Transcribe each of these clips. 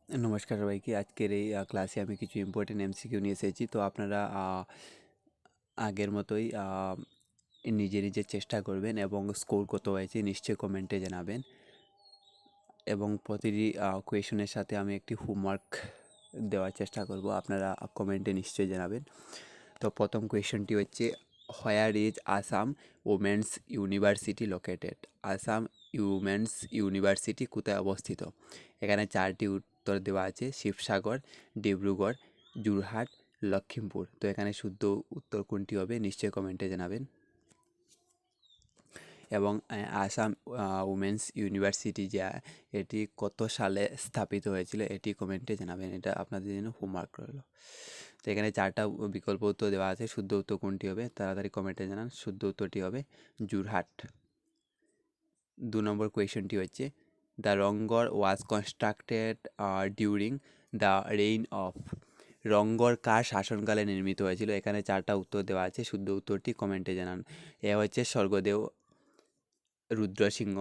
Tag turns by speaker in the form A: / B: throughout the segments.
A: নমস্কার সবাইকে। আজকের এই ক্লাসে আমি কিছু ইম্পর্টেন্ট এমসিকিউ নিয়ে এসেছি। তো আপনারা আগের মতোই নিজে নিজে চেষ্টা করবেন এবং স্কোর কত হয়েছে নিশ্চয়ই কমেন্টে জানাবেন। এবং প্রতিটি কোয়েশনের সাথে আমি একটি হোমওয়ার্ক দেওয়ার চেষ্টা করব, আপনারা কমেন্টে নিশ্চয়ই জানাবেন। তো প্রথম কোয়েশনটি হচ্ছে, where is Assam women's university located? Assam women's university কোথায় অবস্থিত? এখানে চারটি উত্তর দেওয়া আছে: শিবসাগর, ডিব্রুগড়, যোরহাট, লখিমপুর। তো এখানে শুদ্ধ উত্তর কোনটি হবে নিশ্চয়ই কমেন্টে জানাবেন। এবং আসাম উমেন্স ইউনিভার্সিটি যা, এটি কত সালে স্থাপিত হয়েছিল এটি কমেন্টে জানাবেন। এটা আপনাদের জন্য হোমওয়ার্ক রইল। তো এখানে চারটা বিকল্প উত্তর দেওয়া আছে, শুদ্ধ উত্তর কোনটি হবে তাড়াতাড়ি কমেন্টে জানান। শুদ্ধ উত্তরটি হবে যোরহাট। 2 নম্বর কোয়েশনটি হচ্ছে, the Rangghar was constructed during the reign of? Rangghar কার শাসনকালে নির্মিত হয়েছিল? এখানে চারটা উত্তর দেওয়া আছে, শুদ্ধ উত্তরটি কমেন্টে জানান। এ হচ্ছে স্বর্গদেউ রুদ্রসিংহ,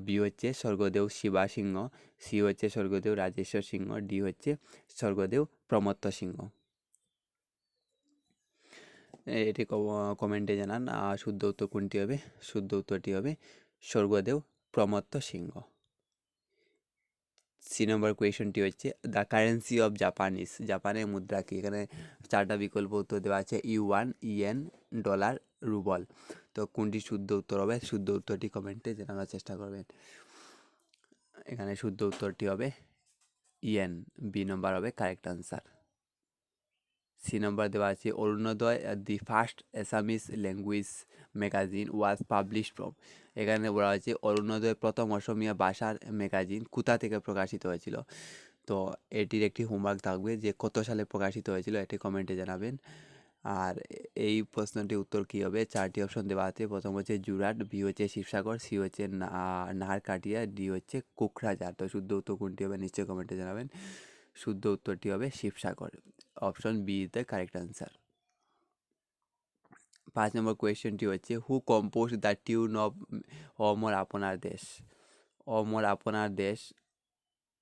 A: বি হচ্ছে স্বর্গদেউ শিবা সিংহ, সি হচ্ছে স্বর্গদেউ রাজেশ্বর সিংহ, ডি হচ্ছে স্বর্গদেউ প্রমত্ত সিংহ। এটি কমেন্টে জানান শুদ্ধ উত্তর কোনটি হবে। শুদ্ধ উত্তরটি হবে স্বর্গদেউ প্রমত্ত সিংহ। 3 নম্বর কোয়েশনটি হচ্ছে, দ্য কারেন্সি অফ জাপানিজ? জাপানের মুদ্রা কি? এখানে চারটা বিকল্প উত্তর দেওয়া আছে: ইউয়ান, ইয়েন, ডলার, রুবল। তো কোনটি শুদ্ধ উত্তর হবে? শুদ্ধ উত্তরটি কমেন্টে জানানোর চেষ্টা করবেন। এখানে শুদ্ধ উত্তরটি হবে ইয়েন, বি নম্বর হবে কারেক্ট আনসার। সি নম্বর দেওয়া আছে, Arunodoi the first Assamese language magazine was publish from? এখানে বলা হয়েছে অরুণোদয় প্রথম অসমীয়া ভাষার ম্যাগাজিন কোথা থেকে প্রকাশিত হয়েছিল? তো এটির একটি হোমওয়ার্ক থাকবে যে কত সালে প্রকাশিত হয়েছিল, এটি কমেন্টে জানাবেন। আর এই প্রশ্নটির উত্তর কী হবে? চারটি অপশন দেওয়া আছে। প্রথম হচ্ছে যোরহাট, বি হচ্ছে শিবসাগর, সি হচ্ছে নাহারকাটিয়া, ডি হচ্ছে কোকরাঝাড়। তো শুদ্ধ উত্তর কোনটি হবে নিশ্চয়ই কমেন্টে জানাবেন। শুদ্ধ উত্তরটি হবে Sivasagar. Option B is the correct answer. 5 নম্বর কোয়েশ্চেনটি হচ্ছে, who compose the tune of O Mor Aponar Desh? ও মোর আপনার দেশ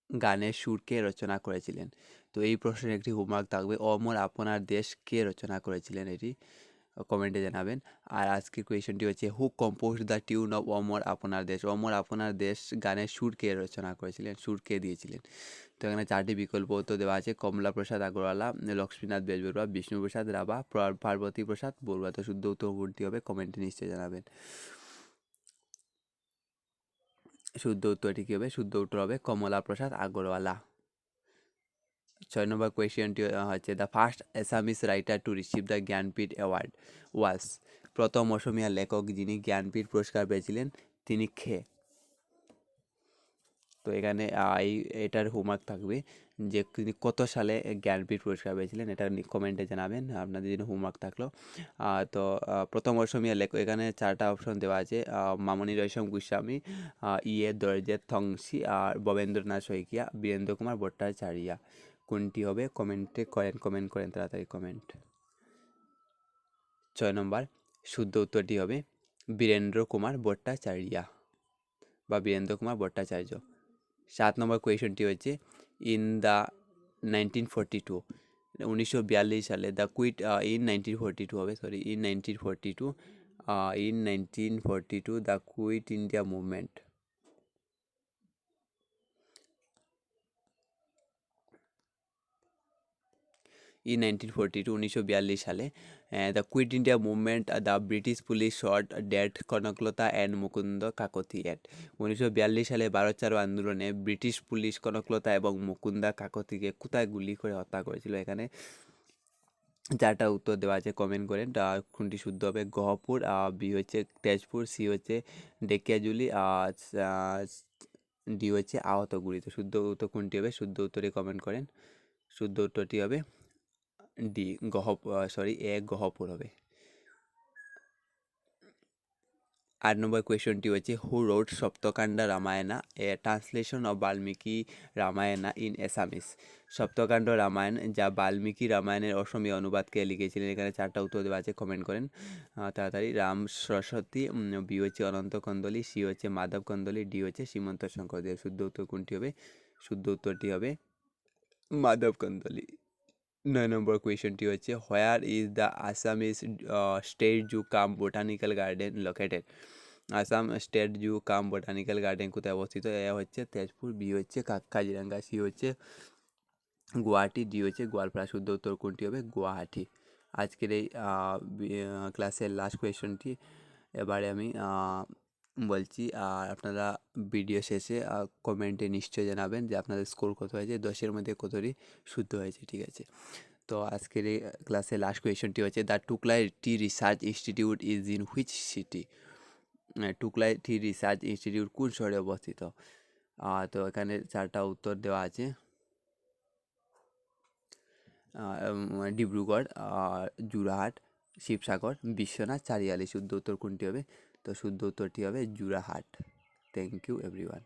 A: গানের সুর কে রচনা করেছিলেন? তো এই প্রশ্নের একটি হোমওয়ার্ক থাকবে, ও মোর আপনার দেশ কে রচনা করেছিলেন, এটি কমেন্টে জানাবেন। আর আজকের কোয়েশনটি হচ্ছে, who compose the tune of O Mor Aponar Desh? ও মোর আপনার দেশ গানের সুর কে রচনা করেছিলেন, সুর কে দিয়েছিলেন? তো এখানে চারটি বিকল্প উত্তর দেওয়া আছে: কমলা প্রসাদ আগরওয়ালা, লক্ষ্মীনাথ বেজবরুয়া, বিষ্ণুপ্রসাদ রাভা, পার্বতী প্রসাদ বড়ুয়া। তো শুদ্ধ উত্তর কোনটি হবে কমেন্টে নিশ্চয়ই জানাবেন। শুদ্ধ উত্তরটি কী হবে? শুদ্ধ উত্তর হবে কমলা প্রসাদ আগরওয়ালা। 6 নম্বর কোয়েশ্চেনটি হচ্ছে, the first Assamese writer to receive the Jnanpith award was? প্রথম অসমীয়া লেখক যিনি জ্ঞানপীঠ পুরস্কার পেয়েছিলেন তিনি কে? তো এখানে এটার হোমওয়ার্ক থাকবে যে তিনি কত সালে জ্ঞানপীঠ পুরস্কার পেয়েছিলেন, এটা কমেন্টে জানাবেন। আপনাদের জন্য হোমওয়ার্ক থাকলো। তো প্রথম অসমীয়া লেখক, এখানে চারটা অপশন দেওয়া আছে: মামনি রয়সম গোস্বামী, ইয়ে দর্জেত থংসি, আর ভবেন্দ্রনাথ শইকিয়া, বীরেন্দ্র কুমার ভট্টাচার্য। কোনটি হবে কমেন্ট করেন তাড়াতাড়ি কমেন্ট। 6 নম্বর শুদ্ধ উত্তরটি হবে বীরেন্দ্র কুমার ভট্টাচার্য বা বীরেন্দ্র কুমার ভট্টাচার্য। 7 নম্বর কোয়েশনটি হচ্ছে, ইন দ্য 1942, 1942 সালে, দ্য কুইট ইন 1942 হবে, sorry, in 1942 the quit India movement. In 1942, 1942 সালে, the quit India movement, the British police shot dead Kanaklata and Mukunda Kakati at? 1942 সালে ভারত ছাড়ো আন্দোলনে ব্রিটিশ পুলিশ কনকলতা এবং মুকুন্দা কাকতিকে কোথায় গুলি করে হত্যা করেছিল? এখানে চারটা উত্তর দেওয়া আছে, কমেন্ট করেন কোনটি শুদ্ধ হবে। গহপুর, বি হচ্ছে তেজপুর, সি হচ্ছে ডেকিয়াজুলি, ডি হচ্ছে আহতগুড়ি। তো শুদ্ধ উত্তর কোনটি হবে? শুদ্ধ উত্তরে কমেন্ট করেন। শুদ্ধ উত্তরটি হবে ডি, গহপুর হবে। 8 নম্বর কোয়েশনটি হচ্ছে, who wrote Saptakanda Ramayana, a translation of Valmiki Ramayana in Assamese? Saptakanda Ramayan যা বাল্মীকি রামায়ণের অসমীয়া অনুবাদকে লিখেছিলেন? এখানে চারটা উত্তর দেওয়া আছে, কমেন্ট করেন তাড়াতাড়ি। রাম সরস্বতী, বি হচ্ছে অনন্ত কন্দলি, সি হচ্ছে মাধব কন্দলি, ডি হচ্ছে সীমন্ত শঙ্করদেব। শুদ্ধ উত্তর কোনটি হবে? শুদ্ধ উত্তরটি হবে মাধব কন্দলি। 9 নম্বর কোয়েশ্চেনটি হচ্ছে where is the Assamese state zoo cum botanical garden located? Assam state zoo cum botanical garden কোথায় অবস্থিত? এ হচ্ছে তেজপুর, বি হচ্ছে কাজিরাঙ্গা, সি হচ্ছে গুয়াহাটি, ডি হচ্ছে গোয়ালপাড়া। শুদ্ধ উত্তর কোনটি হবে? গুয়াহাটি। আজকের এই ক্লাসের লাস্ট কোয়েশ্চনটি এবারে আমি বলছি, আর আপনারা ভিডিও শেষে কমেন্টে নিশ্চয় জানাবেন যে আপনাদের স্কোর কত হয়েছে, 10-এর মধ্যে কতটি শুদ্ধ হয়েছে, ঠিক আছে? তো আজকের এই ক্লাসের লাস্ট কোয়েশ্চনটি হচ্ছে the Tocklai tea research institute is in which city? Tocklai tea research institute কোন শহরে অবস্থিত? তো এখানে 4টা উত্তর দেওয়া আছে। ডিব্রুগড়, যোরহাট, শিবসাগর, বিশ্বনাথ, চারিয়ালি। শুদ্ধ উত্তর কোনটি হবে? তো শুদ্ধ উত্তরটি হবে যোরহাট। Thank you everyone.